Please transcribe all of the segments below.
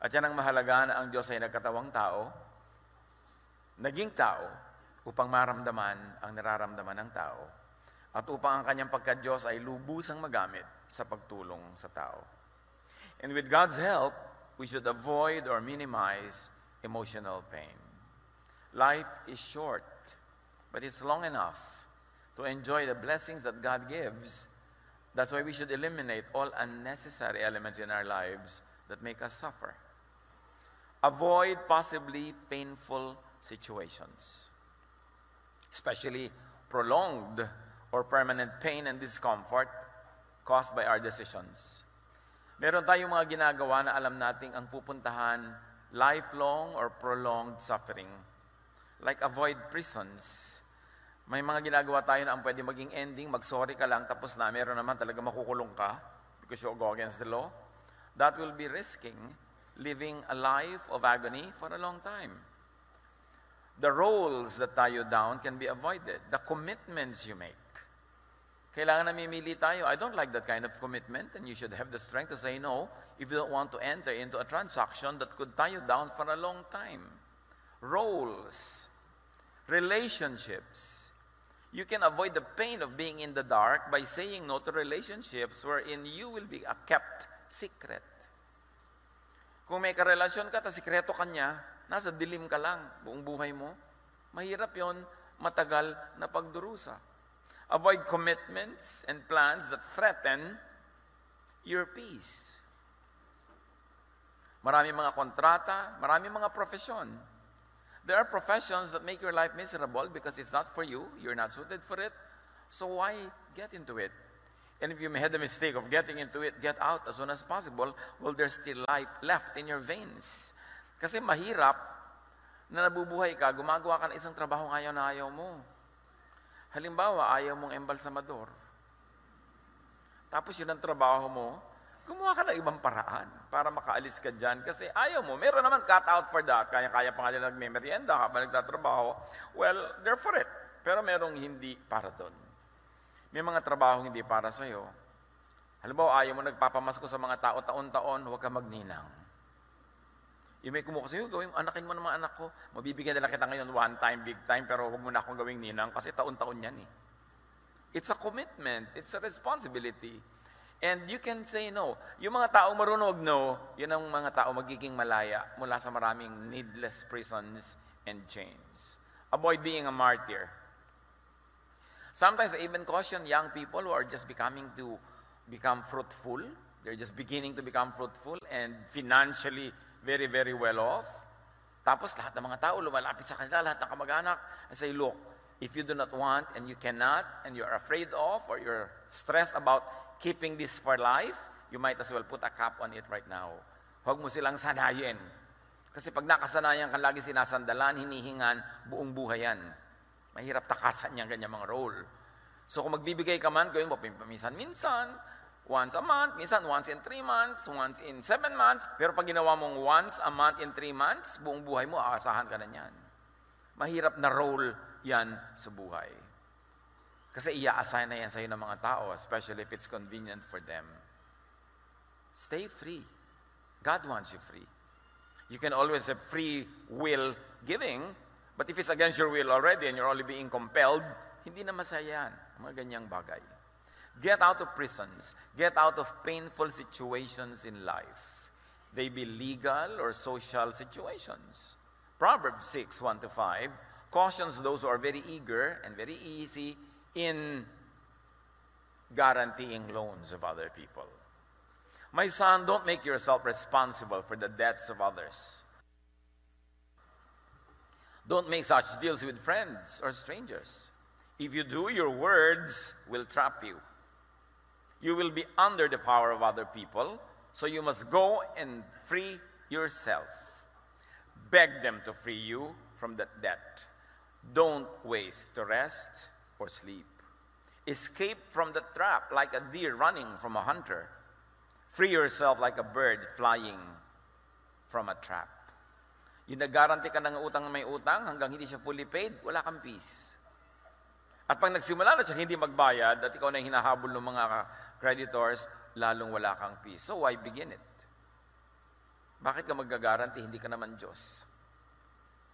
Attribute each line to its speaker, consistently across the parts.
Speaker 1: At yan ang mahalaga na ang Diyos ay nagkatawang tao, naging tao, upang maramdaman ang nararamdaman ng tao, at upang ang kanyang pagka-Diyos ay lubusang magamit sa pagtulong sa tao. And with God's help, we should avoid or minimize emotional pain. Life is short, but it's long enough to enjoy the blessings that God gives. That's why we should eliminate all unnecessary elements in our lives that make us suffer. Avoid possibly painful situations, especially prolonged or permanent pain and discomfort caused by our decisions. Meron tayong mga ginagawa na alam nating ang pupuntahan lifelong or prolonged suffering. Like avoid prisons. May mga ginagawa tayo na ang pwede maging ending, mag-sorry ka lang, tapos na, meron naman talaga makukulong ka because you go against the law. That will be risking living a life of agony for a long time. The roles that tie you down can be avoided. The commitments you make. Kailangan namimili tayo. I don't like that kind of commitment, and you should have the strength to say no if you don't want to enter into a transaction that could tie you down for a long time. Roles, relationships. You can avoid the pain of being in the dark by saying no to relationships wherein you will be a kept secret. Kung may karelasyon ka, sikreto ka niya, nasa dilim ka lang buong buhay mo, mahirap yon, matagal na pagdurusa. Avoid commitments and plans that threaten your peace. Maraming mga kontrata, maraming mga profesyon. There are professions that make your life miserable because it's not for you, you're not suited for it, so why get into it? And if you made the mistake of getting into it, get out as soon as possible. Well, there's still life left in your veins. Kasi mahirap na nabubuhay ka, gumagawa ka ng isang trabaho ngayon na ayaw mo. Halimbawa, ayaw mong embalsamador. Tapos yun ang trabaho mo, gumawa ka ng ibang paraan para makaalis ka dyan. Kasi ayaw mo, meron naman cut out for that. Kaya pa nga nila nagme-merienda habang nagtatrabaho. Well, they're for it. Pero merong hindi para doon. May mga trabaho hindi para sa'yo. Halimbawa, ayaw mo nagpapamasko sa mga tao taon-taon, huwag ka magninang. Yung may kumuha sa'yo, anakin mo ng mga anak ko, mabibigyan nila kita ngayon one time, big time, pero huwag mo na akong gawing ninang kasi taon-taon yan eh. It's a commitment, it's a responsibility. And you can say no. Yung mga taong marunong no, yun ang mga tao magiging malaya mula sa maraming needless prisons and chains. Avoid being a martyr. Sometimes I even caution young people who are just become fruitful. They're just beginning to become fruitful and financially very, very well off. Tapos lahat ng mga tao lumalapit sa kanila, lahat ng kamag-anak. I say, look, if you do not want and you cannot and you're afraid of or you're stressed about keeping this for life, you might as well put a cap on it right now. Huwag mo silang sanayin. Kasi pag nakasanayan ka lagi sinasandalan, hinihingan, buong buhay yan. Mahirap takasan niyang ganyan mga role. So kung magbibigay ka man, gawin mo minsan-minsan, once a month, minsan once in 3 months, once in 7 months, pero pag ginawa mong once a month in 3 months, buong buhay mo, aasahan ka na niyan. Mahirap na role yan sa buhay. Kasi i-assign na yan sa'yo ng mga tao, especially if it's convenient for them. Stay free. God wants you free. You can always have free will giving, but if it's against your will already and you're only being compelled, hindi na masaya yan, mga ganyang bagay. Get out of prisons. Get out of painful situations in life. They be legal or social situations. Proverbs 6, 1-5 cautions those who are very eager and very easy in guaranteeing loans of other people. My son, don't make yourself responsible for the debts of others. Don't make such deals with friends or strangers. If you do, your words will trap you. You will be under the power of other people, so you must go and free yourself. Beg them to free you from that debt. Don't waste to rest or sleep. Escape from the trap like a deer running from a hunter. Free yourself like a bird flying from a trap. Yung nag-guarantee ka ng utang na may utang, hanggang hindi siya fully paid, wala kang peace. At pag nagsimula na siya hindi magbayad, at ikaw na yung hinahabol ng mga creditors, lalong wala kang peace. So why begin it? Bakit ka mag-guarantee? Hindi ka naman Diyos.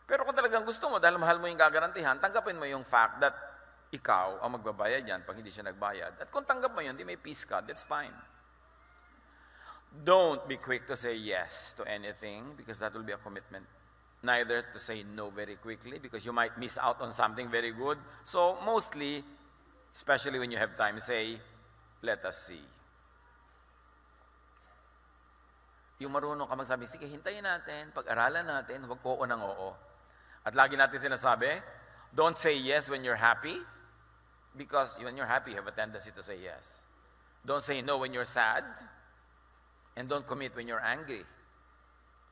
Speaker 1: Pero kung talagang gusto mo, dahil mahal mo yung gagarantihan, tanggapin mo yung fact that ikaw ang magbabayad yan pag hindi siya nagbayad. At kung tanggap mo yun, di may peace ka, that's fine. Don't be quick to say yes to anything because that will be a commitment. Neither to say no very quickly because you might miss out on something very good. So mostly, especially when you have time, say, let us see. Yung marunong ka magsabi, sige, hintayin natin, pag-aralan natin, huwag oo ng oo. At lagi natin sinasabi, don't say yes when you're happy because when you're happy, you have a tendency to say yes. Don't say no when you're sad. And don't commit when you're angry.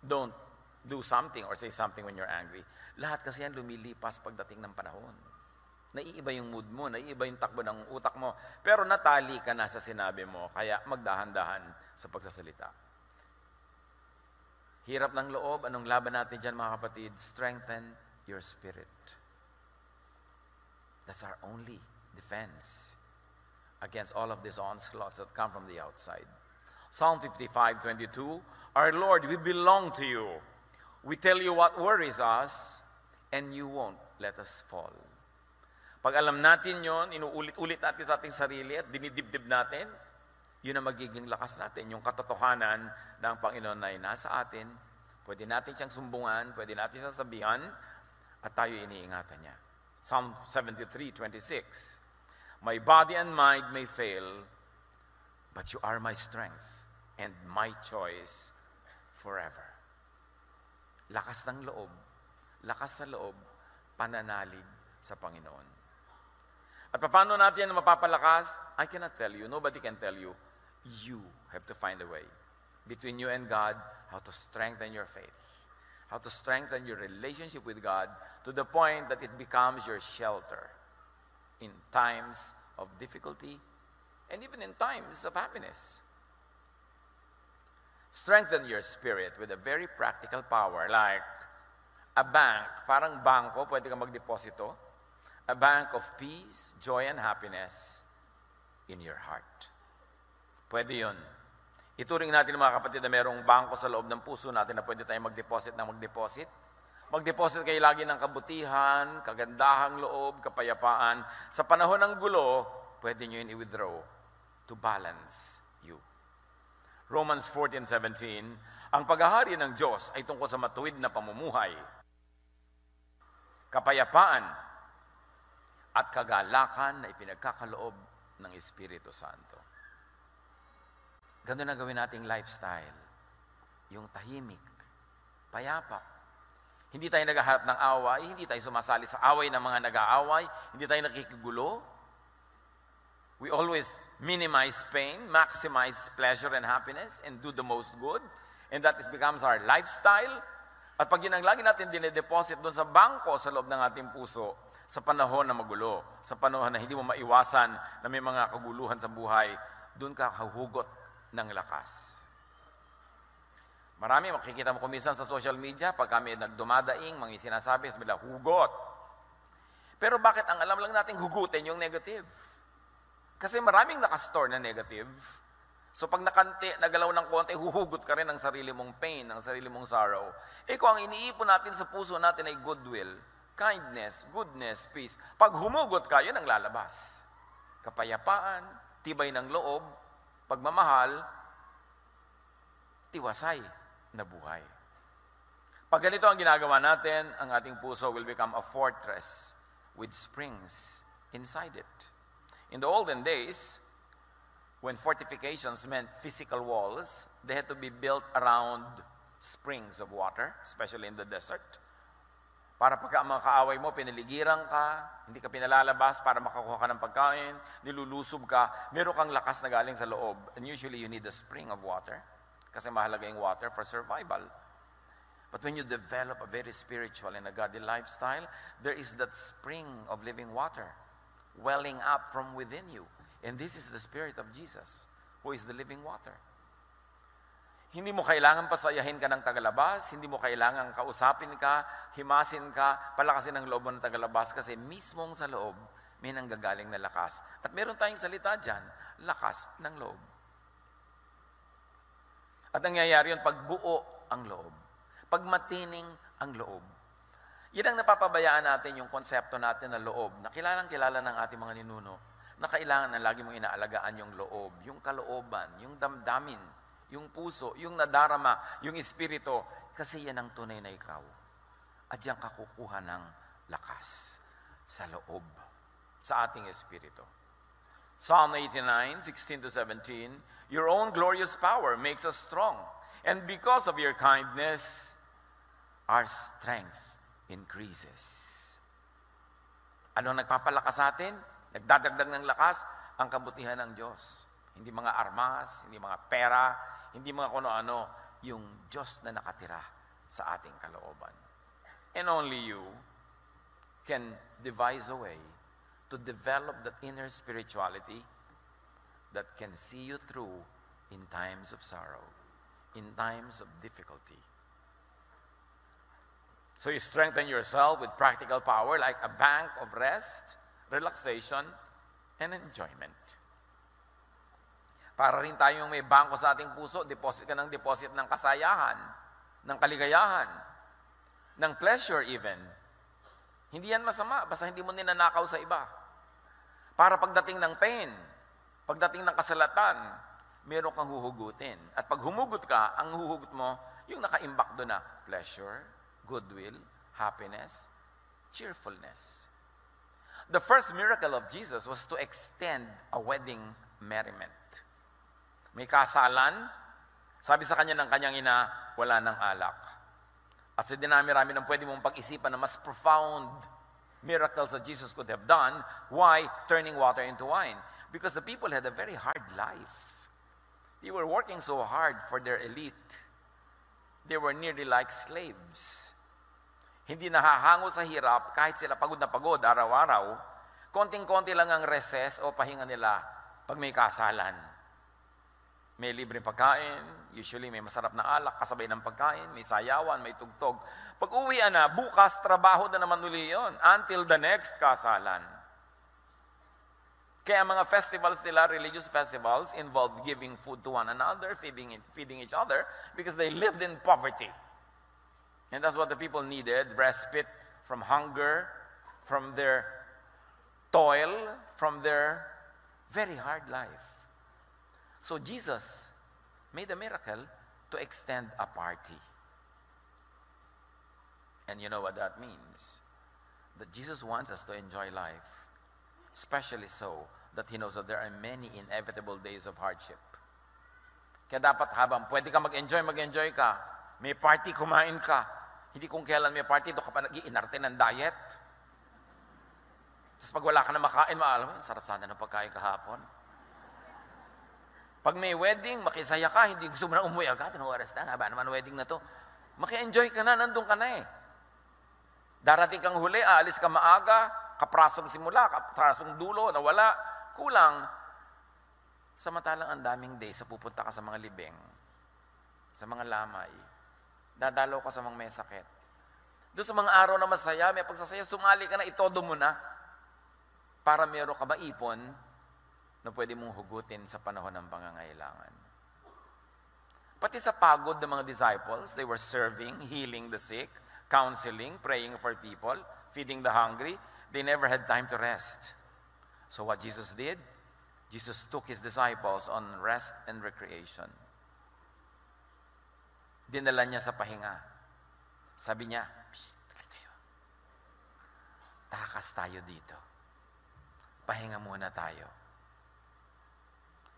Speaker 1: Don't do something or say something when you're angry. Lahat kasi yan lumilipas pagdating ng panahon. Naiiba yung mood mo, naiiba yung takbo ng utak mo. Pero natali ka na sa sinabi mo, kaya magdahan-dahan sa pagsasalita. Hirap ng loob, anong laban natin dyan mga kapatid? Strengthen your spirit. That's our only defense against all of these onslaughts that come from the outside. Psalm 55:22, our Lord, we belong to you. We tell you what worries us, and you won't let us fall. Pag alam natin yon, inuulit-ulit natin sa ating sarili at dinidibdib natin, yun ang magiging lakas natin. Yung katotohanan ng Panginoon na nasa atin, pwede natin siyang sumbungan, pwede natin sasabihan, at tayo iniingatan niya. Psalm 73:26, my body and mind may fail, but you are my strength and my choice forever. Lakas ng loob, lakas sa loob, pananalig sa Panginoon. At paano natin yan mapapalakas? I cannot tell you. Nobody can tell you. You have to find a way between you and God how to strengthen your faith, how to strengthen your relationship with God to the point that it becomes your shelter in times of difficulty and even in times of happiness. Strengthen your spirit with a very practical power like a bank, parang bangko, pwede ka magdeposito. A bank of peace, joy, and happiness in your heart. Pwede yun. Ituring natin mga kapatid na mayroong bangko sa loob ng puso natin na pwede tayong mag-deposit ng mag-deposit. Mag-deposit kayo lagi ng kabutihan, kagandahang loob, kapayapaan. Sa panahon ng gulo, pwede nyo yun i-withdraw to balance you. Romans 14:17, ang paghahari ng Diyos ay tungkol sa matuwid na pamumuhay, kapayapaan, at kagalakan na ipinagkakaloob ng Espiritu Santo. Ganun ang gawin nating lifestyle. Yung tahimik, payapa. Hindi tayo naghahanap ng away, hindi tayo sumasali sa away ng mga nag-aaway, hindi tayo nakikigulo. We always minimize pain, maximize pleasure and happiness, and do the most good. And that becomes our lifestyle. At pag yun ang lagi natin dinedeposit doon sa bangko sa loob ng ating puso, sa panahon na magulo, sa panahon na hindi mo maiwasan na may mga kaguluhan sa buhay, doon ka huhugot ng lakas. Marami, makikita mo kumisan sa social media, pag kami nagdumadaing, mga sinasabi, sabi nila, hugot. Pero bakit ang alam lang nating hugutin yung negative? Kasi maraming nakastore na negative. So pag nagalaw ng konti, huhugot ka rin ng sarili mong pain, ng sarili mong sorrow. Kung ang iniipon natin sa puso natin ay goodwill, kindness, goodness, peace, pag humugot ka, yun ang lalabas. Kapayapaan, tibay ng loob, pagmamahal, tiwasay na buhay. Pag ganito ang ginagawa natin, ang ating puso will become a fortress with springs inside it. In the olden days, when fortifications meant physical walls, they had to be built around springs of water, especially in the desert. Para pagka mga kaaway mo, pinaligiran ka, hindi ka pinalalabas para makakuha ka ng pagkain, nilulusob ka, meron kang lakas na galing sa loob. And usually you need a spring of water kasi mahalaga yung water for survival. But when you develop a very spiritual and a godly lifestyle, there is that spring of living water welling up from within you. And this is the Spirit of Jesus, who is the living water. Hindi mo kailangan pasayahin ka ng tagalabas, hindi mo kailangan kausapin ka, himasin ka, palakasin ang loob mo ng tagalabas kasi mismong sa loob may nanggagaling na lakas. At meron tayong salita dyan, lakas ng loob. At nangyayari yun pag buo ang loob. Pag matining ang loob. Yan ang napapabayaan natin yung konsepto natin na loob, na kilalang-kilala ng ating mga ninuno, na kailangan na lagi mong inaalagaan yung loob, yung kalooban, yung damdamin, yung puso, yung nadarama, yung espiritu, kasi yan ang tunay na ikaw. At diyan ka kukuha ng lakas sa loob, sa ating espiritu. Psalm 89, 16-17, your own glorious power makes us strong, and because of your kindness, our strength increases. Ano nagpapalakas sa atin? Nagdadagdag ng lakas ang kabutihan ng Diyos. Hindi mga armas, hindi mga pera, hindi mga kuno-ano, yung Diyos na nakatira sa ating kalooban. And only you can devise a way to develop that inner spirituality that can see you through in times of sorrow, in times of difficulty. So you strengthen yourself with practical power like a bank of rest, relaxation, and enjoyment. Para rin tayong may bangko sa ating puso, deposit ka ng deposit ng kasayahan, ng kaligayahan, ng pleasure even. Hindi yan masama, basta hindi mo ninanakaw sa iba. Para pagdating ng pain, pagdating ng kasalatan, meron kang huhugutin. At pag humugot ka, ang huhugot mo, yung nakaimbak doon na pleasure, goodwill, happiness, cheerfulness. The first miracle of Jesus was to extend a wedding merriment. May kasalan, sabi sa kanya ng kanyang ina, wala ng alak. At sa dinami-rami ng pwede mong pag-isipan na mas profound miracles that Jesus could have done, why turning water into wine? Because the people had a very hard life. They were working so hard for their elite. They were nearly like slaves. Hindi nahahango sa hirap kahit sila pagod na pagod araw-araw. Konting-konti lang ang recess o pahinga nila pag may kasalan. May libreng pagkain, usually may masarap na alak kasabay ng pagkain, may sayawan, may tugtog. Pag uwian na, bukas trabaho na naman uli yun until the next kasalan. Kaya mga festivals nila, religious festivals, involved giving food to one another, feeding each other, because they lived in poverty. And that's what the people needed, respite from hunger, from their toil, from their very hard life. So Jesus made a miracle to extend a party. And you know what that means? That Jesus wants us to enjoy life. Especially so that He knows that there are many inevitable days of hardship. Kaya dapat habang pwede ka mag-enjoy ka. May party, kumain ka. Hindi kung kailan may party, doon ka pa nag-iinarte ng diet. Tapos pag wala ka na makain, maalam mo, sarap sana ng pagkain kahapon. Pag may wedding, makisaya ka, hindi gusto mo na umuwi agad. Anong oras na? Haba naman wedding na to. Maki-enjoy ka na, nandun ka na eh. Darating kang huli, aalis ka maaga, kaprasong simula, kaprasong dulo, nawala, kulang. Samantalang ang daming days sa pupunta ka sa mga libing, sa mga lamay, dadalaw ka sa mga may sakit. Doon sa mga araw na masaya, may pagsasaya, sumali ka na, itodo mo na, para meron ka maipon na pwede mong hugutin sa panahon ng pangangailangan. Pati sa pagod ng mga disciples, they were serving, healing the sick, counseling, praying for people, feeding the hungry. They never had time to rest. So what Jesus did, Jesus took His disciples on rest and recreation. Dinala niya sa pahinga. Sabi niya, "Psst, balik kayo. Takas tayo dito. Pahinga muna tayo."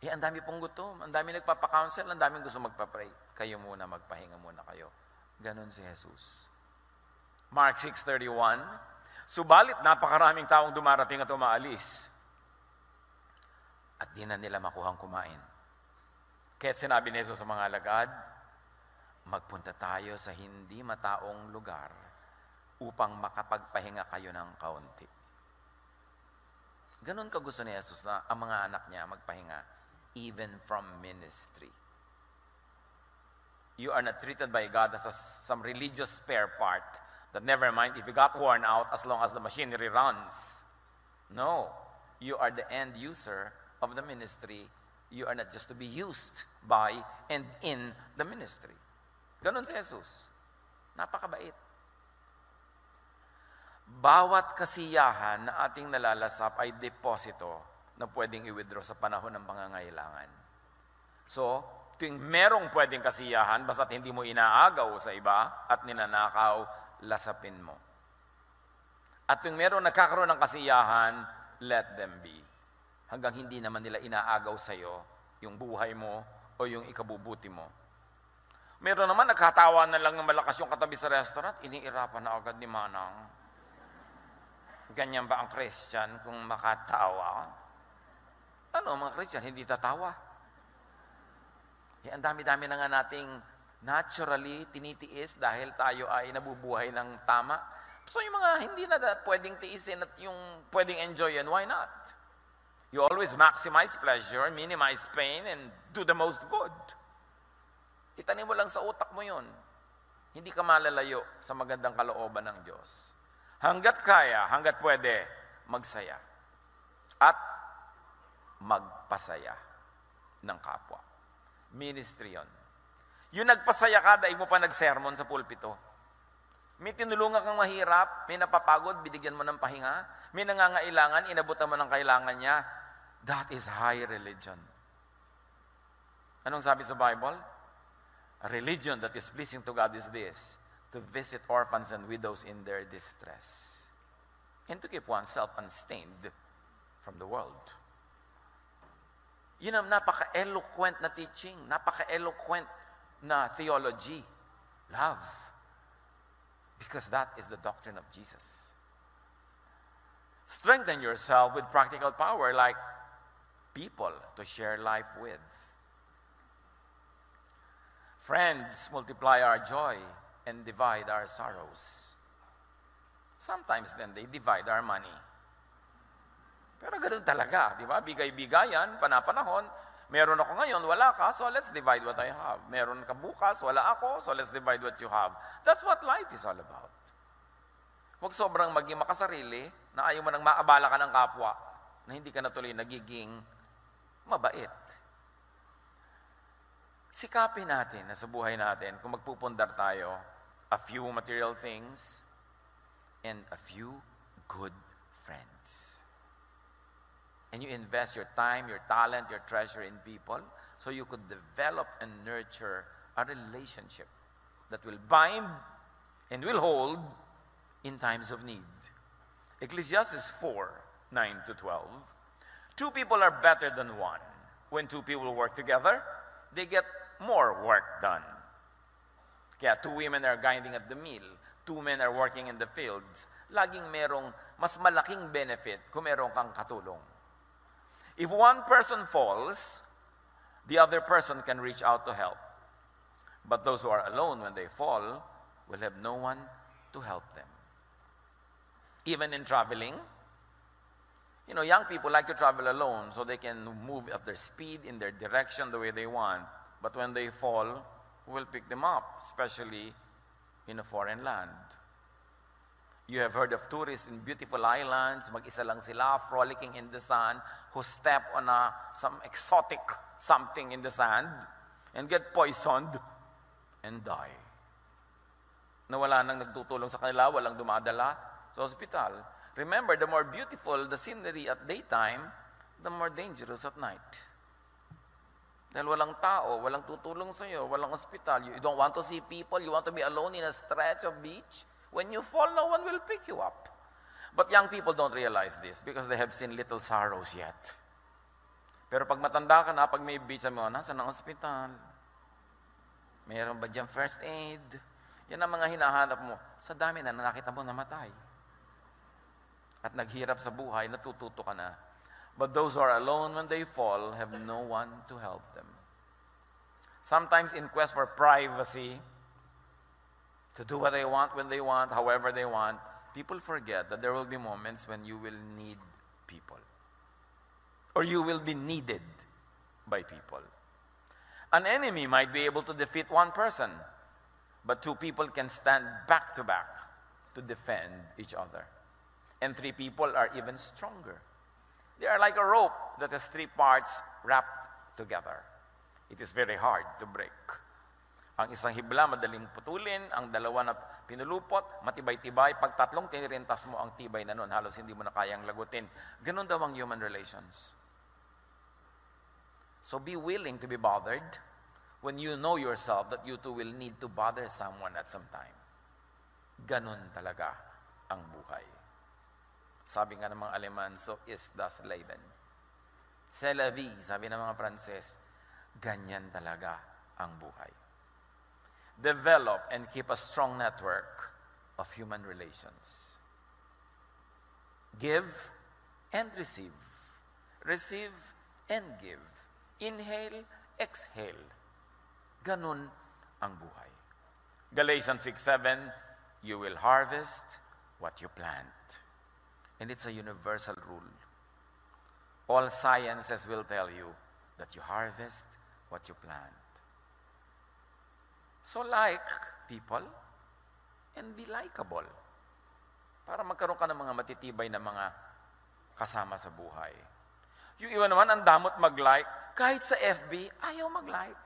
Speaker 1: Ang dami pong gutom, ang dami nagpapa-counsel, ang dami gusto magpa-pray. Kayo muna, magpahinga muna kayo. Ganon si Jesus. Mark 6:31, subalit napakaraming taong dumarating at umaalis. At di na nila makuhang kumain. Kaya't sinabi ni Jesus sa mga alagad, magpunta tayo sa hindi mataong lugar upang makapagpahinga kayo ng kaunti. Ganon ka gusto ni Jesus na ang mga anak niya magpahinga, even from ministry. You are not treated by God as some religious spare part that never mind if you got worn out as long as the machinery runs. No, you are the end user of the ministry. You are not just to be used by and in the ministry. Ganon si Jesus. Napakabait. Bawat kasiyahan na ating nalalasap ay deposito na pwedeng i-withdraw sa panahon ng pangangailangan. So, tuwing merong pwedeng kasiyahan, basta't hindi mo inaagaw sa iba at ninanakaw, lasapin mo. At tuwing merong nagkakaroon ng kasiyahan, let them be. Hanggang hindi naman nila inaagaw sa iyo yung buhay mo o yung ikabubuti mo. Meron naman nagkatawa na lang ng malakas yung katabi sa restaurant, iniirapan na agad ni Manang. Ganyan ba ang Christian kung makatawa? Ano, mga Christian, hindi tatawa. Ang dami-dami na nga nating naturally tinitiis dahil tayo ay nabubuhay ng tama. So yung mga hindi na pwedeng tiisin at yung pwedeng enjoyin, why not? You always maximize pleasure, minimize pain, and do the most good. Itanim mo lang sa utak mo yun. Hindi ka malalayo sa magandang kalooban ng Diyos. Hanggat kaya, hanggat pwede, magsaya. At magpasaya ng kapwa. Ministry yun. Yung nagpasaya ka, daig mo pa nagsermon sa pulpito. May tinulungan kang mahirap, may napapagod, binigyan mo ng pahinga. May nangangailangan, inabutan mo ng kailangan niya. That is high religion. Anong sabi sa Bible? A religion that is pleasing to God is this: to visit orphans and widows in their distress, and to keep oneself unstained from the world. Yun ang napaka-eloquent na teaching, napaka-eloquent na theology. Love. Because that is the doctrine of Jesus. Strengthen yourself with practical power like people to share life with. Friends multiply our joy and divide our sorrows. Sometimes then they divide our money. Pero ganoon talaga, di ba? Bigay-bigayan, panahon. Meron ako ngayon, wala ka, so let's divide what I have. Meron ka bukas, wala ako, so let's divide what you have. That's what life is all about. Huwag sobrang maging makasarili na ayaw mo nang maabala ka ng kapwa na hindi ka natuloy nagiging mabait. Sikapin natin na sa buhay natin, kung magpupundar tayo, a few material things and a few good friends. And you invest your time, your talent, your treasure in people so you could develop and nurture a relationship that will bind and will hold in times of need. Ecclesiastes 4:9-12. Two people are better than one. When two people work together, they get more work done. Kaya two women are grinding at the mill, two men are working in the fields. Laging merong mas malaking benefit kung meron kang katulong. If one person falls, the other person can reach out to help. But those who are alone when they fall will have no one to help them. Even in traveling, young people like to travel alone so they can move at their speed, in their direction, the way they want. But when they fall, who will pick them up, especially in a foreign land? You have heard of tourists in beautiful islands, mag-isa lang sila, frolicking in the sun, who step on some exotic something in the sand and get poisoned and die. Na wala nang nagtutulong sa kanila, walang dumadala sa ospital. Remember, the more beautiful the scenery at daytime, the more dangerous at night. Dahil walang tao, walang tutulong sa iyo, walang ospital. You don't want to see people, you want to be alone in a stretch of beach. When you fall, no one will pick you up. But young people don't realize this because they have seen little sorrows yet. Pero pag matanda ka na, pag may beach, sabi mo, nasa ng ospital? Mayroon ba dyan first aid? Yan ang mga hinahanap mo. Sa dami na nakita mo namatay. At naghirap sa buhay, natututo ka na. But those who are alone when they fall have no one to help them. Sometimes in quest for privacy, to do what they want, when they want, however they want, people forget that there will be moments when you will need people. Or you will be needed by people. An enemy might be able to defeat one person, but two people can stand back to back to defend each other. And three people are even stronger. They are like a rope that has three parts wrapped together. It is very hard to break. Ang isang hibla, madaling putulin. Ang dalawa na pinulupot, matibay-tibay. Pag tatlong tinirintas mo, ang tibay na nun. Halos hindi mo na kayang lagutin. Ganon daw ang human relations. So be willing to be bothered when you know yourself that you too will need to bother someone at some time. Ganon talaga ang buhay. Sabi nga ng mga Aleman, so ist das Leben. C'est la vie, sabi ng mga Pranses, ganyan talaga ang buhay. Develop and keep a strong network of human relations. Give and receive. Receive and give. Inhale, exhale. Ganun ang buhay. Galatians 6:7, you will harvest what you plant. And it's a universal rule. All sciences will tell you that you harvest what you plant. So like people and be likable. Para magkaroon ka ng mga matitibay na mga kasama sa buhay. Yung iba naman, ang damot mag-like, kahit sa FB, ayaw mag-like.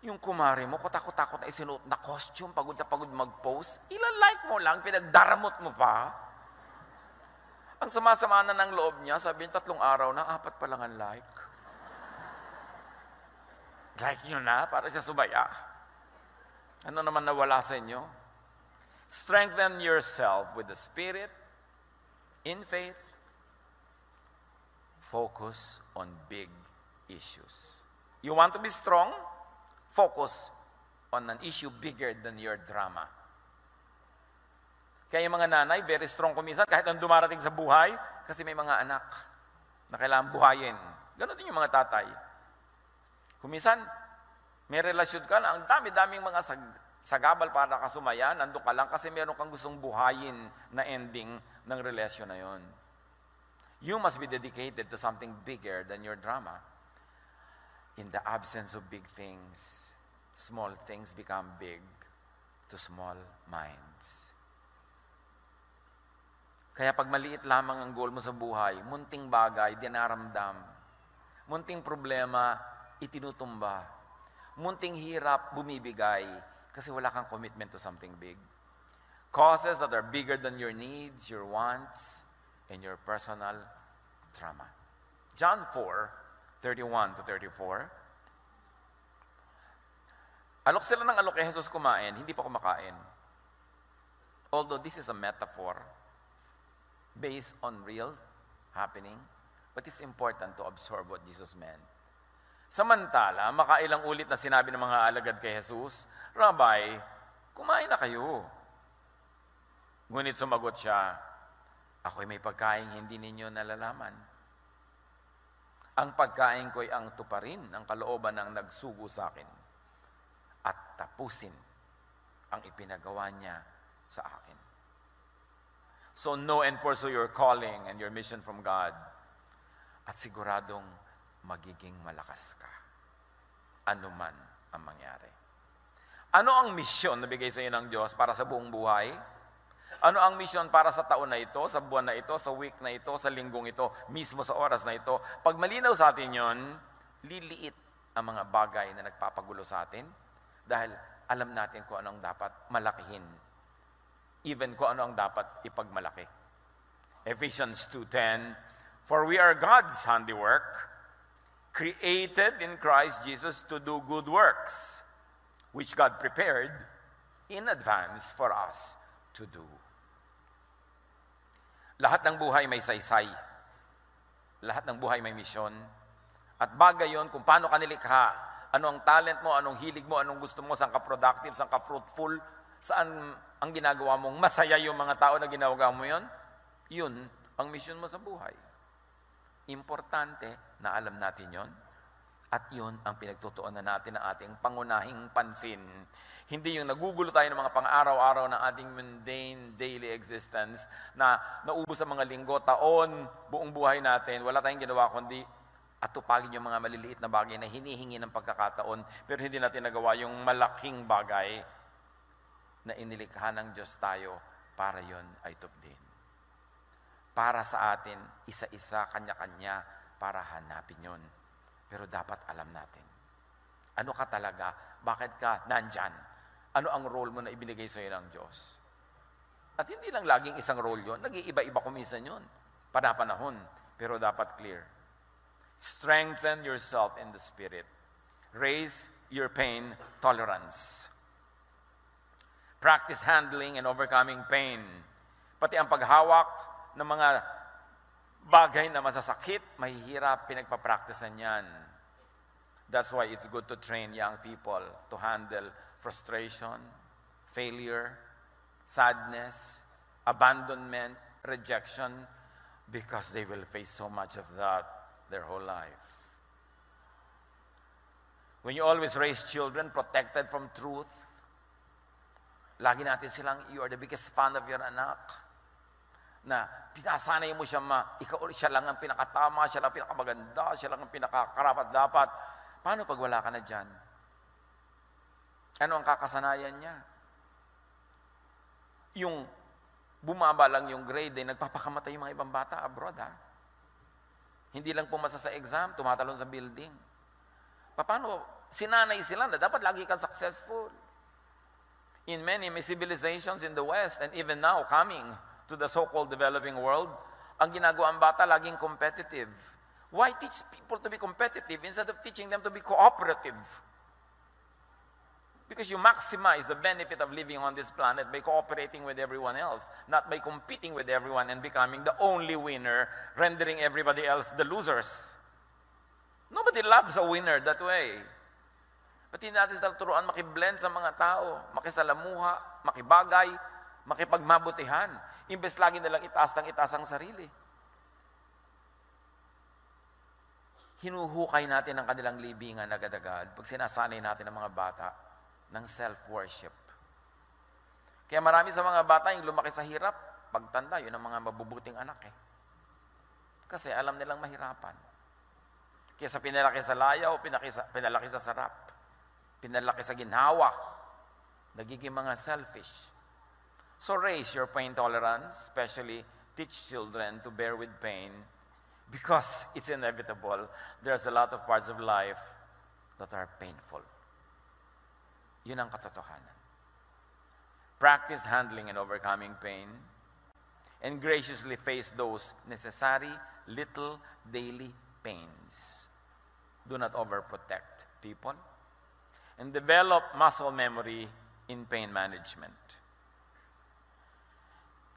Speaker 1: Yung kumari mo, kutakot-takot na isinuot na costume, pagod na pagod mag-post, ilan-like mo lang, pinagdaramot mo pa. Ang sama-sama na ng loob niya, sabi niya, 3 araw na, 4 pa lang ang like. Like nyo na, para siya subaya. Ano naman nawala sa inyo? Strengthen yourself with the Spirit, in faith. Focus on big issues. You want to be strong? Focus on an issue bigger than your drama. Kaya yung mga nanay, very strong kuminsan, kahit ang dumarating sa buhay, kasi may mga anak na kailangan buhayin. Ganon din yung mga tatay. Kuminsan, may relasyon ka na, ang dami-daming mga sagabal para kasumaya, nandun ka lang kasi meron kang gustong buhayin na ending ng relasyon na yon. You must be dedicated to something bigger than your drama. In the absence of big things, small things become big to small minds. Kaya pag maliit lamang ang goal mo sa buhay, munting bagay, dinaramdam. Munting problema, itinutumba. Munting hirap, bumibigay. Kasi wala kang commitment to something big. Causes that are bigger than your needs, your wants, and your personal drama. John 4:31-34. Alok sila ng alok kay Jesus kumain, hindi pa kumakain. Although this is a metaphor based on real happening, but it's important to absorb what Jesus meant. Samantala, makailang ulit na sinabi ng mga alagad kay Jesus, Rabbi, kumain na kayo. Ngunit sumagot siya, ako'y may pagkain hindi ninyo nalalaman. Ang pagkain ko'y ang tuparin ng kalooban ng nagsugo sa akin at tapusin ang ipinagawa niya sa akin. So know and pursue your calling and your mission from God at siguradong magiging malakas ka. Ano man ang mangyari. Ano ang misyon na bigay sa iyo ng Diyos para sa buong buhay? Ano ang misyon para sa taon na ito, sa buwan na ito, sa week na ito, sa linggong ito, mismo sa oras na ito? Pag malinaw sa atin yon, liliit ang mga bagay na nagpapagulo sa atin dahil alam natin kung ano ang dapat malakihin. Even kung ano ang dapat ipagmalaki. Ephesians 2:10, for we are God's handiwork, created in Christ Jesus to do good works, which God prepared in advance for us to do. Lahat ng buhay may saysay. Lahat ng buhay may misyon. At bagay yon kung paano ka nilikha, ano ang talent mo, anong hilig mo, anong gusto mo, saan ka productive, saan ka fruitful, saan ang ginagawa mong masaya yung mga tao na ginagawa mo yon, yun ang misyon mo sa buhay. Importante na alam natin yon. At yun ang pinagtutuunan natin ng ating pangunahing pansin. Hindi yung nagugulo tayo ng mga pang-araw-araw ng ating mundane daily existence na naubos sa mga linggo, taon, buong buhay natin, wala tayong ginawa kundi atupagin yung mga maliliit na bagay na hinihingi ng pagkakataon pero hindi natin nagawa yung malaking bagay na inilikha ng Diyos tayo para yon ay tupdin. Para sa atin, isa-isa, kanya-kanya, para hanapin yon. Pero dapat alam natin, Ano ka talaga? Bakit ka nandyan? Ano ang role mo na ibinigay sa'yo ng Diyos? At hindi lang laging isang role yun. Nag-iiba-iba kumisan yun. Panapanahon. Pero dapat clear. Strengthen yourself in the Spirit. Raise your pain tolerance. Practice handling and overcoming pain. Pati ang paghawak ng mga bagay na masasakit, mahihirap, pinagpapracticean yan. That's why it's good to train young people to handle frustration, failure, sadness, abandonment, rejection, because they will face so much of that their whole life. When you always raise children protected from truth, lagi natin silang, you are the biggest fan of your anak. Na pinasanay mo siya siya lang ang pinakatama, siya lang ang pinakamaganda, siya lang ang pinakakarapat-dapat. Paano pag wala ka na dyan? Ano ang kakasanayan niya? Yung bumaba lang yung grade, nagpapakamatay yung mga ibang bata abroad, ha? Hindi lang pumasa sa exam, tumatalon sa building. Paano? Sinanay sila na dapat lagi kang successful. In many civilizations in the West, and even now coming to the so-called developing world, ang ginagawa ang bata laging competitive. Why teach people to be competitive instead of teaching them to be cooperative? Because you maximize the benefit of living on this planet by cooperating with everyone else, not by competing with everyone and becoming the only winner, rendering everybody else the losers. Nobody loves a winner that way. Pati natin sila turuan makiblend sa mga tao, makisalamuha, makibagay, makipagmabutihan. Imbes lagi nilang itaas ang sarili. Hinuhukay natin ang kanilang libingan agad-agad pag sinasanay natin ang mga bata ng self-worship. Kaya marami sa mga bata yung lumaki sa hirap, pagtanda, yun ang mga mabubuting anak eh. Kasi alam nilang mahirapan. Kaya sa pinalaki sa layaw, pinalaki sa sarap, pinalaki sa ginhawa, nagiging mga selfish. So raise your pain tolerance, especially teach children to bear with pain, because it's inevitable. There's a lot of parts of life that are painful. Yun ang katotohanan. Practice handling and overcoming pain, and graciously face those necessary little daily pains. Do not overprotect people, and develop muscle memory in pain management.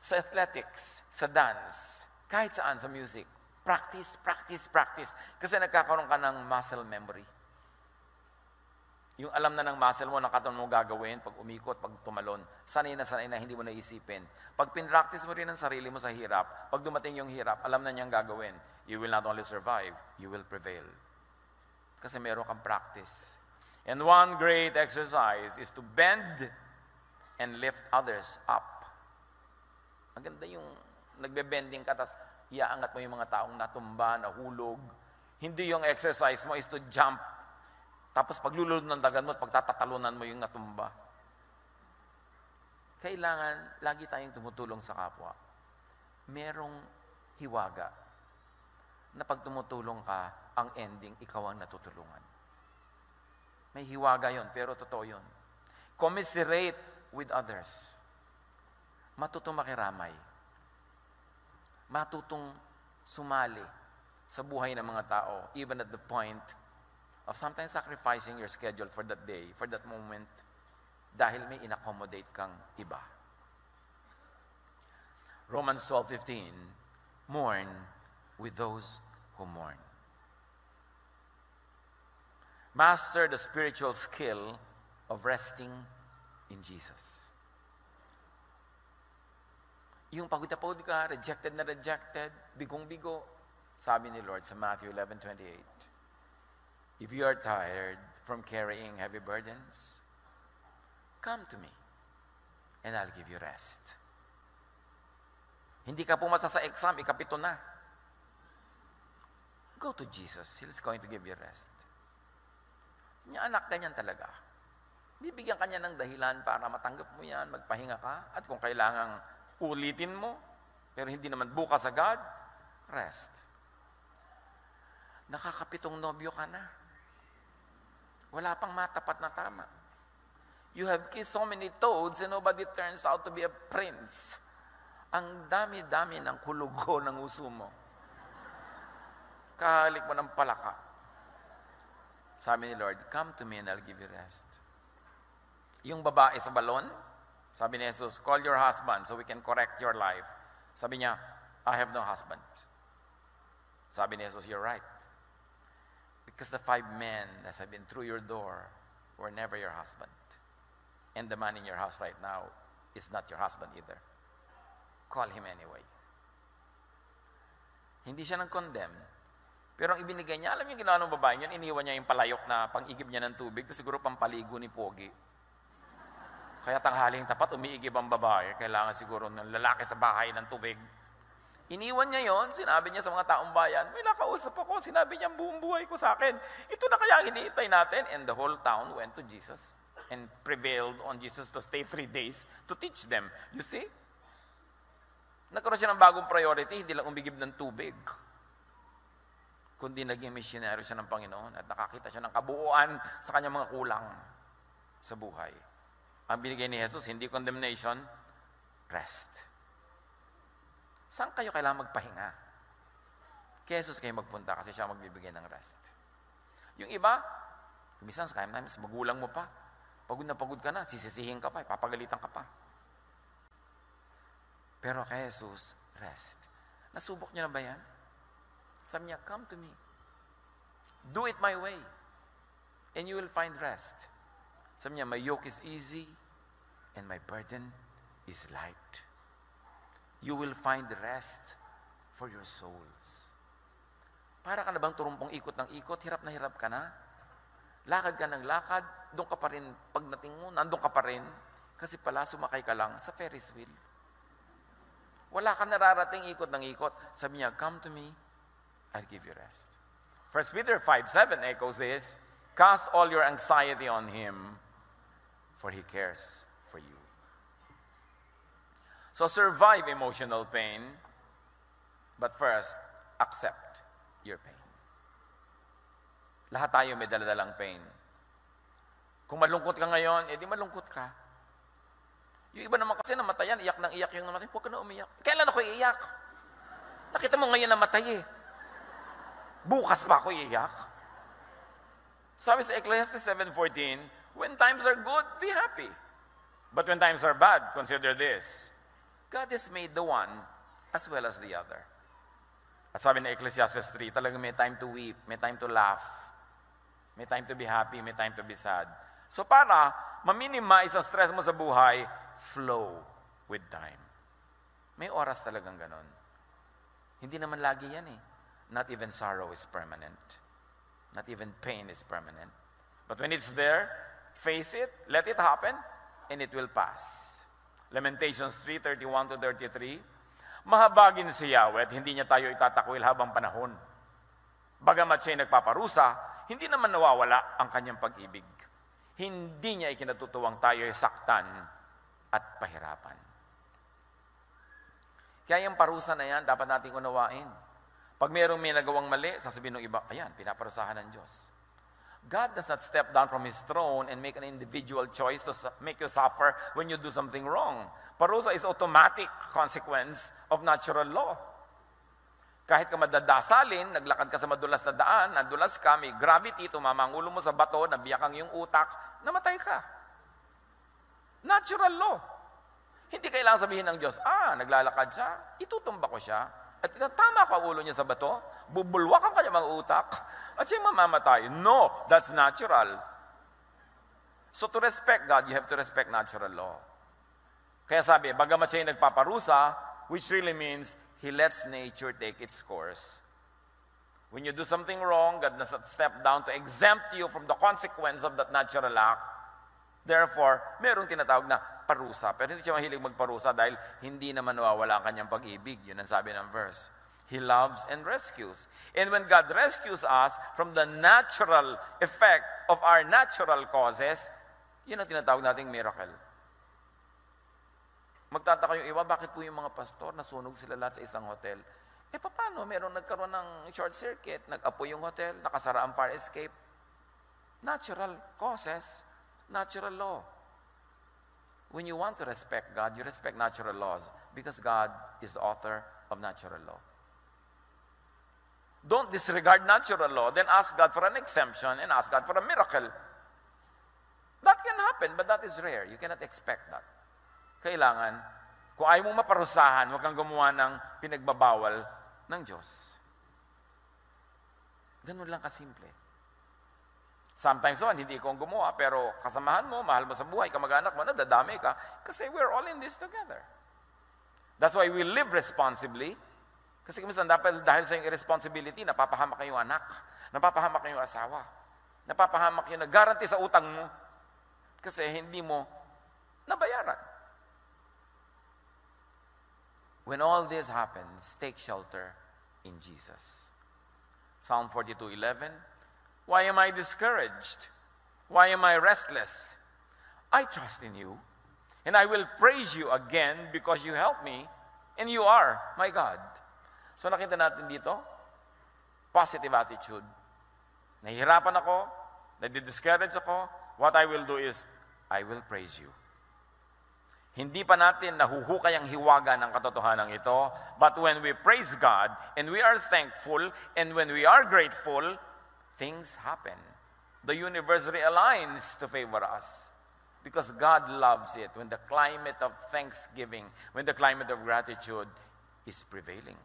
Speaker 1: Sa athletics, sa dance, kahit saan sa music, practice, practice, practice. Kasi nagkakaroon ka ng muscle memory. Yung alam na ng muscle mo, nakataon mo gagawin, pag umikot, pag tumalon, sanay na hindi mo naisipin. Pag pinractice mo rin ang sarili mo sa hirap, pag dumating yung hirap, alam na niyang gagawin, you will not only survive, you will prevail. Kasi meron kang practice. And one great exercise is to bend and lift others up. Ang ganda yung nagbe-bending ka, tapos iaangat mo yung mga taong natumba, nahulog. Hindi yung exercise mo is to jump. Tapos paglulunod ng dagan mo at pagtatatalunan mo yung natumba. Kailangan lagi tayong tumutulong sa kapwa. Merong hiwaga na pag tumutulong ka, ang ending, ikaw ang natutulungan. May hiwaga yon, pero totoo yon. Commiserate with others. Matutong makiramay. Matutong sumali sa buhay ng mga tao, even at the point of sometimes sacrificing your schedule for that day, for that moment, dahil may inaccommodate kang iba. Romans 12:15, mourn with those who mourn. Master the spiritual skill of resting in Jesus. Yung pagod na pagod ka, rejected na rejected, bigong-bigo, sabi ni Lord sa Matthew 11:28, if you are tired from carrying heavy burdens, come to me, and I'll give you rest. Hindi ka pumasa sa exam, ikapito na. Go to Jesus, He's going to give you rest. Niya anak, ganyan talaga. Bibigyan ka niya ng dahilan para matanggap mo yan, magpahinga ka, at kung kailangang ulitin mo, pero hindi naman bukas agad, rest. Nakakapitong nobyo ka na. Wala pang matapat na tama. You have kissed so many toads and nobody turns out to be a prince. Ang dami-dami ng kulugo ng uso mo. Kahalik mo ng palaka. Sabi ni Lord, come to me and I'll give you rest. Yung babae sa balon, sabi ni Jesus, call your husband so we can correct your life. Sabi niya, I have no husband. Sabi ni Jesus, you're right. Because the 5 men that have been through your door were never your husband. And the man in your house right now is not your husband either. Call him anyway. Hindi siya nang-condemn. Pero ang ibinigay niya, alam niyo ginawa ng babae niya, iniwan niya yung palayok na pang-igib niya ng tubig, kasi siguro pampaligo ni Pogi. Kaya tanghaling tapat, umiigib ang babae, kailangan siguro ng lalaki sa bahay ng tubig. Iniwan niya yon, sinabi niya sa mga taong bayan, may nakausap ako, sinabi niya ang buong buhay ko sa akin. Ito na kaya ang hinihintay natin. And the whole town went to Jesus and prevailed on Jesus to stay 3 days to teach them. You see? Nagkaroon siya ng bagong priority, hindi lang umigib ng tubig, kundi naging missionary siya ng Panginoon at nakakita siya ng kabuuan sa kanyang mga kulang sa buhay. Ang binigay ni Jesus, hindi condemnation, rest. Saan kayo kailangan magpahinga? Kay Jesus kayo magpunta kasi siya magbibigay ng rest. Yung iba, kumisan sa times, magulang mo pa. Pagod na pagod ka na, sisisihin ka pa, papagalitan ka pa. Pero kay Jesus, rest. Nasubok niya na ba yan? Sabi niya, come to me. Do it my way. And you will find rest. Sabi niya, my yoke is easy and my burden is light. You will find rest for your souls. Para ka na bang turumpong ikot ng ikot, hirap na hirap ka na? Lakad ka ng lakad, doon ka pa rin, pagdating mo, nandun ka pa rin, kasi pala sumakay ka lang sa Ferris wheel. Wala ka nararating ikot ng ikot. Sabi niya, come to me, I'll give you rest. 1 Peter 5:7 echoes this, cast all your anxiety on Him, for He cares for you. So survive emotional pain, but first, accept your pain. Lahat tayo may daladalang pain. Kung malungkot ka ngayon, edi malungkot ka. Yung iba naman kasi namatayan, iyak ng iyak yung namatay, huwag ka na umiyak. Kailan ako iiyak? Nakita mo ngayon namatay eh. Bukas pa ako iiyak. Sabi sa Ecclesiastes 7:14, when times are good, be happy. But when times are bad, consider this. God has made the one as well as the other. At sabi na Ecclesiastes 3, talagang may time to weep, may time to laugh, may time to be happy, may time to be sad. So para ma-minimize ang stress mo sa buhay, flow with time. May oras talagang ganon. Hindi naman lagi yan eh. Not even sorrow is permanent. Not even pain is permanent. But when it's there, face it, let it happen, and it will pass. Lamentations 3:31-33, mahabagin si Yahweh at hindi niya tayo itatakwil habang panahon. Bagamat siya'y nagpaparusa, hindi naman nawawala ang kanyang pag-ibig. Hindi niya ikinatutuwang tayo'y saktan at pahirapan. Kaya yung parusa na yan, dapat nating unawain. Pag mayroong may nagawang mali, sasabihin ng iba, ayan, pinaparusahan ng Diyos. God does not step down from His throne and make an individual choice to make you suffer when you do something wrong. Parusa is automatic consequence of natural law. Kahit ka madadasalin, naglakad ka sa madulas na daan, nadulas ka, may gravity, tumama ang ulo mo sa bato, nabiyak ang iyong utak, namatay ka. Natural law. Hindi kailangan sabihin ng Diyos, naglalakad siya, itutumba ko siya, at tama ka ulo niya sa bato, bubulwak ang kanyang mga utak, at siya'y mamamatay. No, that's natural. So to respect God, you have to respect natural law. Kaya sabi, bagamat siya'y nagpaparusa, which really means He lets nature take its course. When you do something wrong, God does not step down to exempt you from the consequence of that natural act. Therefore, mayroong tinatawag na parusa. Pero hindi siya mahilig magparusa dahil hindi naman nawawala ang kanyang pag-ibig. Yun ang sabi ng verse. He loves and rescues. And when God rescues us from the natural effect of our natural causes, yun ang tinatawag nating miracle. Magtataka yung iba, bakit po yung mga pastor, nasunog sila lahat sa isang hotel? Paano? Meron nagkaroon ng short circuit, nag-apoy yung hotel, nakasara ang fire escape. Natural causes, natural law. When you want to respect God, you respect natural laws because God is the author of natural law. Don't disregard natural law, then ask God for an exemption and ask God for a miracle. That can happen, but that is rare. You cannot expect that. Kailangan, kung ayaw mong maparusahan, huwag kang gumawa ng pinagbabawal ng Diyos. Ganun lang kasimple. Sometimes hindi ko gumawa, pero kasamahan mo, mahal mo sa buhay, kamag-anak mo, nadadami ka, kasi we're all in this together. That's why we live responsibly. Kasi minsan dahil sa yung irresponsibility, napapahamak kayong anak, napapahamak kayong asawa, napapahamak yung nag-guarantee sa utang mo, kasi hindi mo nabayaran. When all this happens, take shelter in Jesus. Psalm 42:11, why am I discouraged? Why am I restless? I trust in you, and I will praise you again because you help me, and you are my God. So nakita natin dito, positive attitude. Nahihirapan ako, nadi-discourage ako, what I will do is, I will praise you. Hindi pa natin nahuhukay ang hiwaga ng katotohanan ito, but when we praise God, and we are thankful, and when we are grateful, things happen. The universe realigns to favor us. Because God loves it when the climate of thanksgiving, when the climate of gratitude is prevailing.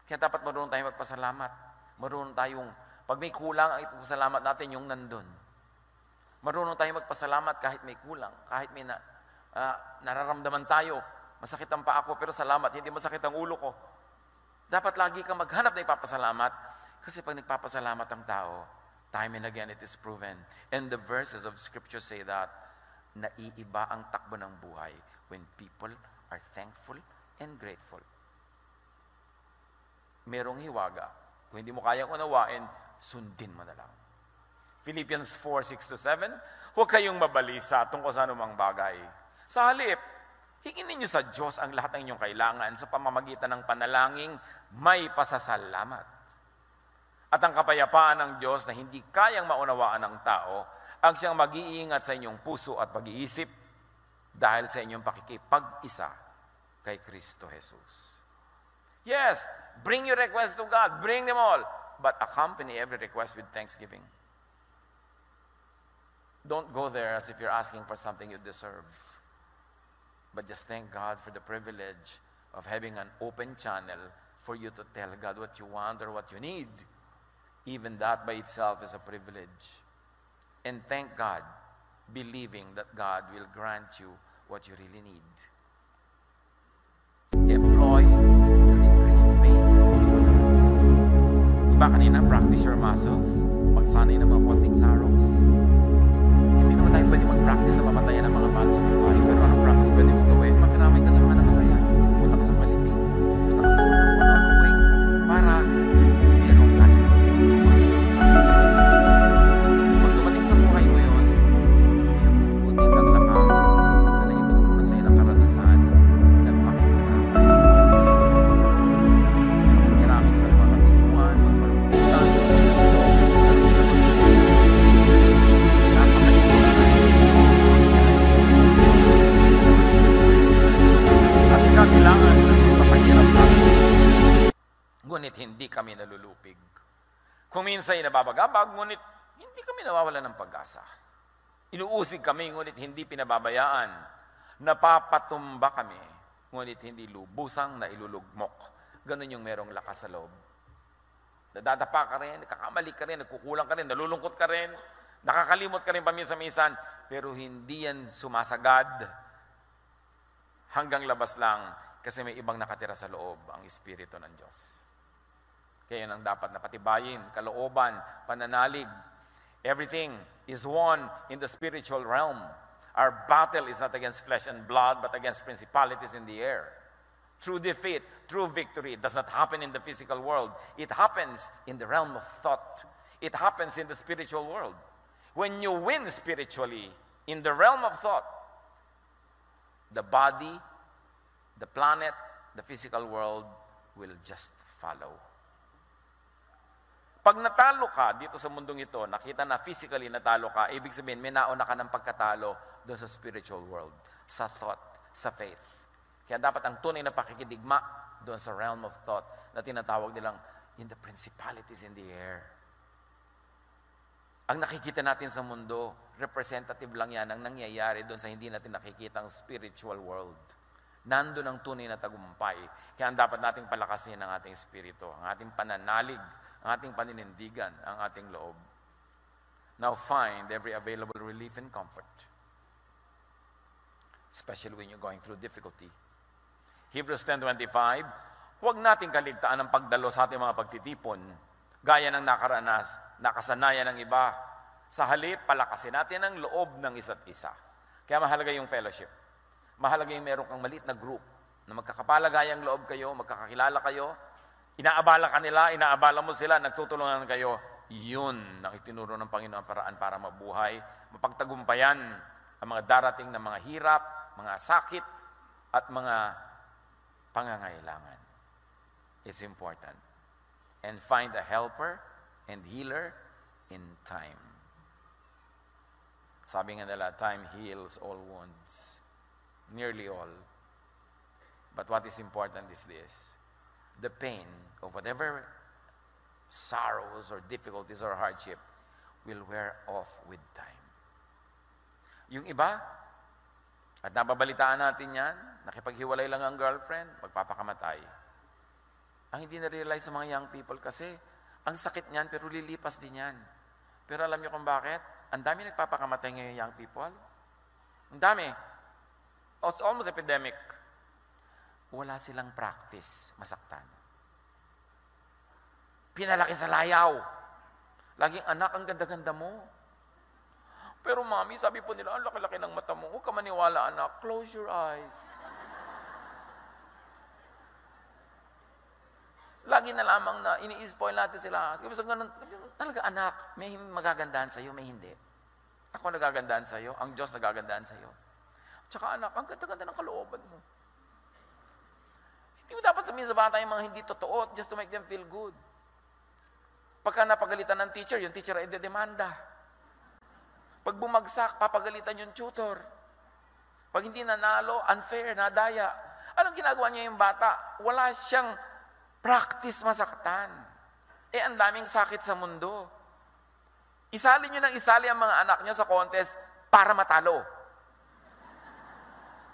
Speaker 1: Kaya dapat marunong tayong magpasalamat. Marunong tayong, pag may kulang, ay ipagpasalamat natin yung nandun. Marunong tayong magpasalamat kahit may kulang, kahit may nararamdaman tayo. Masakit ang paa ko, pero salamat, hindi masakit ang ulo ko. Dapat lagi kang maghanap na ipapasalamat. Kasi pag nagpapasalamat ang tao, time and again it is proven. And the verses of Scripture say that, naiiba ang takbo ng buhay when people are thankful and grateful. Merong hiwaga. Kung hindi mo kayang unawain, sundin mo na lang. Philippians 4:6-7, huwag kayong mabalisa tungkol sa anumang bagay. Sa halip, hingin ninyo sa Diyos ang lahat ng inyong kailangan sa pamamagitan ng panalangin, may pasasalamat. At ang kapayapaan ng Diyos na hindi kayang maunawaan ng tao, ang siyang mag-iingat sa inyong puso at pag-iisip dahil sa inyong pakikipag-isa kay Kristo Jesus. Yes, bring your requests to God. Bring them all. But accompany every request with thanksgiving. Don't go there as if you're asking for something you deserve. But just thank God for the privilege of having an open channel for you to tell God what you want or what you need. Even that by itself is a privilege. And thank God, believing that God will grant you what you really need. Employ your increased pain tolerance. Diba kanina, practice your muscles? Pagsanay ng mga konting sorrows. Hindi naman tayo pwede mag-practice sa mamatayan ng mga mahal sa buhay. Pero anong practice pwede mong gawin? Magkaramay ka sa mga namatayan. Punta ka sa maliping. Punta ka sa mga wake. Para meron ka rin muscle practice. Pag dumating sa buhay mo yun, yung buti ng lakas na naituro na sa'yo ng karanasan, nagpakikiramay. Pakikiramay sa mga kabiguan, magpalungkutan, kailangan ng papahirap sa atin. Ngunit hindi kami nalulupig. Kung minsan nababagabag, ngunit hindi kami nawawala ng pag-asa. Inuusig kami, ngunit hindi pinababayaan. Napapatumba kami, ngunit hindi lubusang na ilulugmok. Ganun yung merong lakas sa loob. Nadadapa ka rin, nakakamali ka rin, nagkukulang ka rin, nalulungkot ka rin, nakakalimot ka rin paminsan-minsan, pero hindi yan sumasagad. Hanggang labas lang kasi may ibang nakatira sa loob, ang Espiritu ng Diyos. Kaya yun ang dapat na patibayin, kalooban, pananalig. Everything is won in the spiritual realm. Our battle is not against flesh and blood, but against principalities in the air. True defeat, true victory does not happen in the physical world. It happens in the realm of thought. It happens in the spiritual world. When you win spiritually in the realm of thought, the body, the planet, the physical world will just follow. Pag natalo ka dito sa mundong ito, nakita na physically natalo ka, ibig sabihin, may nauna ka ng pagkatalo doon sa spiritual world, sa thought, sa faith. Kaya dapat ang tunay na pakikidigma doon sa realm of thought na tinatawag nilang in the principalities in the air. Ang nakikita natin sa mundo, representative lang yan ang nangyayari doon sa hindi natin nakikitang spiritual world. Nandun ang tunay na tagumpay. Kaya ang dapat nating palakasin ang ating spirito, ang ating pananalig, ang ating paninindigan, ang ating loob. Now find every available relief and comfort, especially when you're going through difficulty. Hebrews 10:25, huwag nating kaligtaan ang pagdalo sa ating mga pagtitipon, gaya ng nakasanayan ng iba. Sa halip, palakasin natin ang loob ng isa't isa. Kaya mahalaga yung fellowship. Mahalaga yung meron kang maliit na group na magkakapalagayang loob kayo, magkakakilala kayo, inaabala ka nila, inaabala mo sila, nagtutulungan kayo. Yun ang itinuro ng Panginoon paraan para mabuhay, mapagtagumpayan ang mga darating na mga hirap, mga sakit, at mga pangangailangan. It's important. And find a helper and healer in time. Sabi nga nila, time heals all wounds. Nearly all. But what is important is this. The pain of whatever sorrows or difficulties or hardship will wear off with time. Yung iba, at nababalitaan natin yan, nakipaghiwalay lang ang girlfriend, magpapakamatay. Ang hindi na-realize sa mga young people kasi, ang sakit niyan pero lilipas din yan. Pero alam niyo kung bakit? Ang dami nagpapakamatay ngayon young people. Ang dami. It's almost epidemic. Wala silang practice masaktan. Pinalaki sa layaw. Laging, anak, ang ganda-ganda mo. Pero mami, sabi po nila, ang laki-laki ng mata mo. Huwag ka maniwala, anak. Close your eyes. Lagi na lamang na ini-spoil natin sila. Kasi ganun, talaga anak, may magagandahan sa'yo, may hindi. Ako nagagandahan sa'yo, ang Diyos nagagandahan sa'yo. Tsaka anak, ang ganda-ganda ng kalooban mo. Hindi mo dapat sabihin sa bata yung mga hindi totoo just to make them feel good. Pagka napagalitan ng teacher, yung teacher ay dedemanda. Pag bumagsak, papagalitan yung tutor. Pag hindi nanalo, unfair, nadaya. Anong ginagawa niya yung bata? Wala siyang practice masaktan. Ang daming sakit sa mundo. Isali niyo ng isali ang mga anak niyo sa contest para matalo.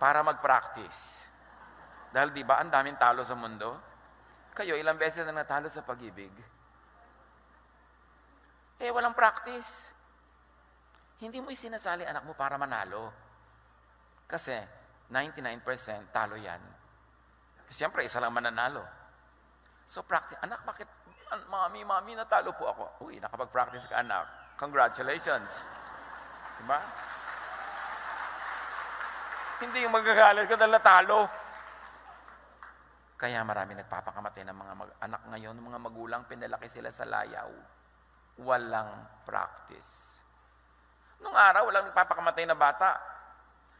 Speaker 1: Para mag-practice. Dahil di ba ang daming talo sa mundo? Kayo, ilang beses na natalo sa pag-ibig? Walang practice. Hindi mo isinasali anak mo para manalo. Kasi 99% talo yan. Kasi siyempre, isa lang mananalo. So practice. Anak, bakit? Mami, natalo po ako. Uy, nakapag-practice ka, anak. Congratulations. Diba? Hindi yung magagalit ka dahil natalo. Kaya marami nagpapakamatay ng mga anak ngayon, ng mga magulang, pinalaki sila sa layaw. Walang practice. Nung araw, walang nagpapakamatay na bata.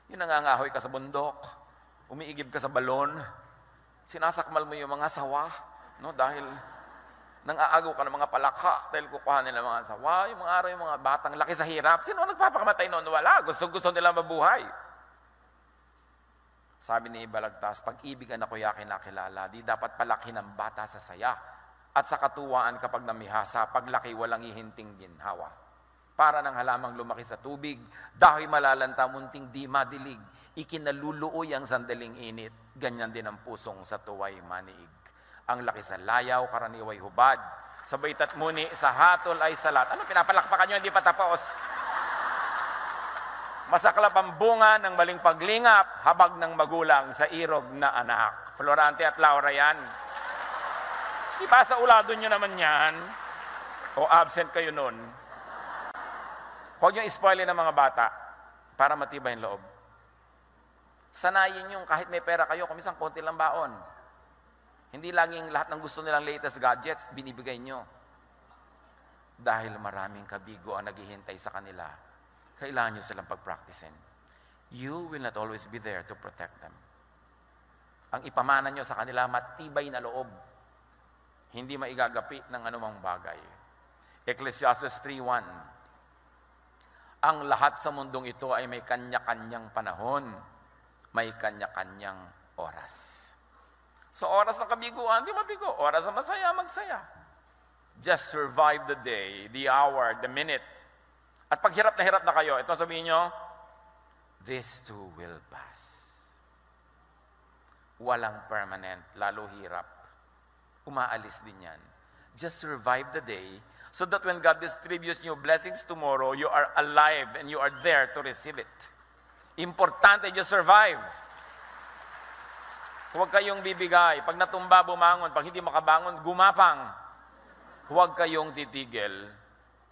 Speaker 1: Yung nangangahoy ka sa bundok, umiigib ka sa balon, sinasakmal mo yung mga sawa, no? Dahil nang-aagaw ka ng mga palaka, dahil kukuha nila mga sawa, yung mga araw, yung mga batang laki sa hirap. Sino nagpapakamatay noon? Wala. Gusto nila mabuhay. Sabi ni Balagtas, pag-ibig ako'y aking nakilala, di dapat palaki ng bata sa saya at sa katuwaan kapag namihasa, paglaki walang ihinting ginhawa. Para ng halamang lumaki sa tubig, dahil malalanta munting di madilig, ikinaluluoy ang sandaling init, ganyan din ang pusong sa tuway maniig. Ang laki sa layaw, karaniway hubad, sa baitat muni, sa hatol ay salat. Ano, pinapalakpakan nyo, hindi pa tapos. Masaklap ang bunga ng maling paglingap, habag ng magulang sa irog na anak. Florante at Laura yan. Di ba sa ulado nyo naman yan? O absent kayo nun? Huwag nyo ispoilin ng mga bata para matibay yung loob. Sanayin yung kahit may pera kayo, kumisang konti lang baon. Hindi laging lahat ng gusto nilang latest gadgets, binibigay nyo. Dahil maraming kabigo ang naghihintay sa kanila, kailangan nyo silang pag-practicein. You will not always be there to protect them. Ang ipamana nyo sa kanila, matibay na loob. Hindi maigagapi ng anumang bagay. Ecclesiastes 3:1. Ang lahat sa mundong ito ay may kanya-kanyang panahon, may kanya-kanyang oras. So oras ng kabiguan, di mabigo. Oras ng masaya, magsaya. Just survive the day, the hour, the minute. At pag hirap na kayo, ito sabihin nyo, this too will pass. Walang permanent, lalo hirap. Umaalis din yan. Just survive the day so that when God distributes new blessings tomorrow, you are alive and you are there to receive it. Importante, just survive. Huwag kayong bibigay. Pag natumba, bumangon. Pag hindi makabangon, gumapang. Huwag kayong titigil.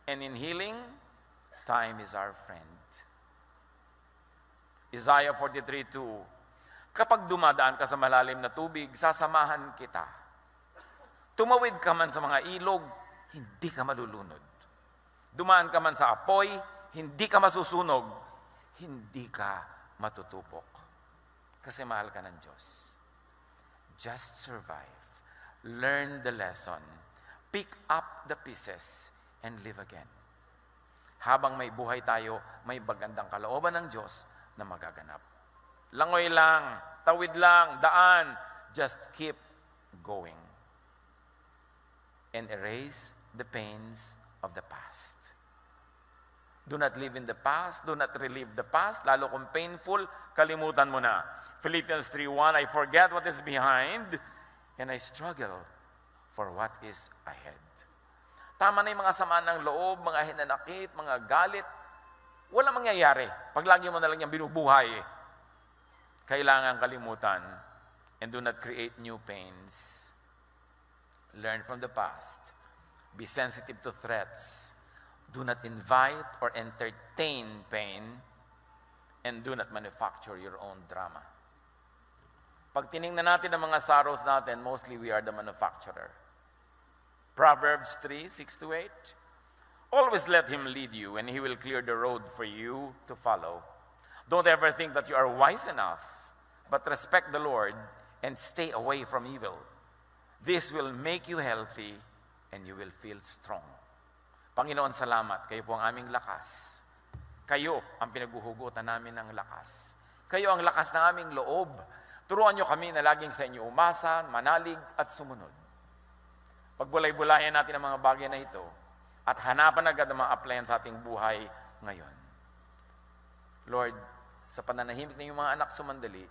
Speaker 1: And in healing, time is our friend. Isaiah 43:2. Kapag dumadaan ka sa malalim na tubig, sasamahan kita. Tumawid ka man sa mga ilog, hindi ka malulunod. Dumaan ka man sa apoy, hindi ka masusunog. Hindi ka matutupok. Kasi mahal ka ng Diyos. Just survive. Learn the lesson. Pick up the pieces and live again. Habang may buhay tayo, may bagandang kalooban ng Diyos na magaganap. Langoy lang, tawid lang, daan. Just keep going. And erase the pains of the past. Do not live in the past. Do not relive the past. Lalo kung painful, kalimutan mo na. Philippians 3:1, I forget what is behind and I struggle for what is ahead. Tama na yung mga sama ng loob, mga hinanakit, mga galit. Wala mangyayari. Pag lagi mo na lang yung binubuhay, kailangan kalimutan and do not create new pains. Learn from the past. Be sensitive to threats. Do not invite or entertain pain and do not manufacture your own drama. Pag tinignan natin ang mga sorrows natin, mostly we are the manufacturer. Proverbs 3:6-8. Always let him lead you and he will clear the road for you to follow. Don't ever think that you are wise enough, but respect the Lord and stay away from evil. This will make you healthy and you will feel strong. Panginoon, salamat. Kayo po ang aming lakas. Kayo ang pinaguhugutan namin ng lakas. Kayo ang lakas ng aming loob. Turuan nyo kami na laging sa inyo umasa, manalig at sumunod. Pagbulay-bulayan natin ang mga bagay na ito at hanapan agad ang mga applyan sa ating buhay ngayon. Lord, sa pananahimik ng iyong mga anak sumandali,